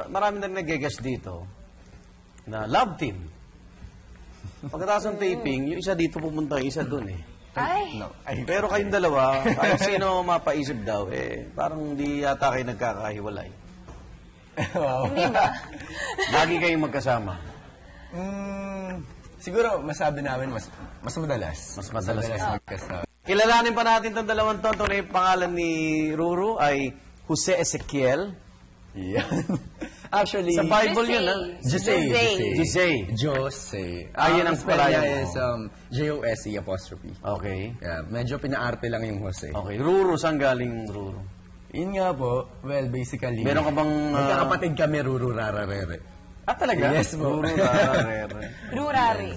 marami na rin nag-guess dito na love team. Pagkatapos ng taping, yung isa dito pupunta, yung isa dun eh. Ay! No. Pero kayong dalawa, kahit sino mapaisip daw, parang hindi yata kayo nagkakahiwalay. Hindi ba? Lagi kayong magkasama. Siguro, masabi namin, mas madalas. Mas madalas magkasama. Kilalanin pa natin itong dalawang to. Ito na yung pangalan ni Ruru ay Jose Ezequiel. Yan. Actually, Sa Bible yun, ha? Jose. Yun ang spell niya palayan is J-O-S-E apostrophe. Okay. Yeah, medyo pinaarte lang yung Jose. Okay. Ruru, saan galing Ruru? Yun nga po, well, basically, Meron ka bang... magkakapatid kami, Ruru Rararere. Talaga? Yes po. Ruru, Rararere. Rurari.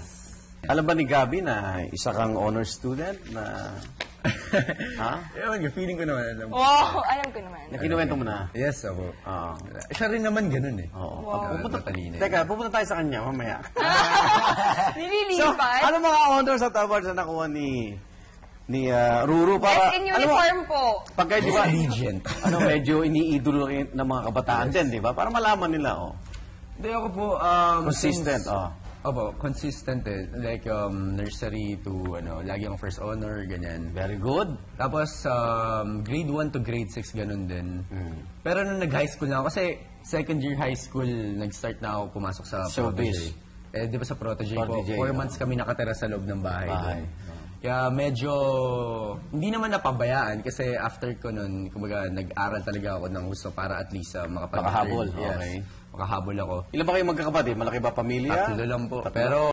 Alam ba ni Gabi na isa kang honor student na... Ha? Ewan, feeling ko naman, alam. Wow, alam ko naman. Nakinuwento mo na? Yes, ako. Oo. Siya rin naman ganun eh. Oo. Matalino. Teka, pupunta tayo sa kanya mamaya. So, Nililipat? ano mga honors at awards na nakuha ni Ruru para... Best in uniform po. Pagka, di ba, Regent. medyo iniidolo ng mga kabataan din, di ba? Para malaman nila, Hindi ako po, consistent, Opo, consistent eh. Like, nursery to, lagi ang first honor, ganyan. Very good. Tapos, grade 1 to grade 6, ganun din. Pero nung nag-high school na ako, kasi second year high school, nag-start na ako pumasok sa Showbiz. Protege. Di ba sa Protege po, Protege, 4 months kami nakatira sa loob ng bahay. Bahay. Kaya medyo, hindi naman napabayaan kasi after ko nun, kumbaga, nag-aral talaga ako ng gusto para at least makapag-third. Makahabol, Yes. okay. Makahabol ako. Ilan ba kayo magkakapatid? Malaki ba pamilya? Tatlo lang po. Pero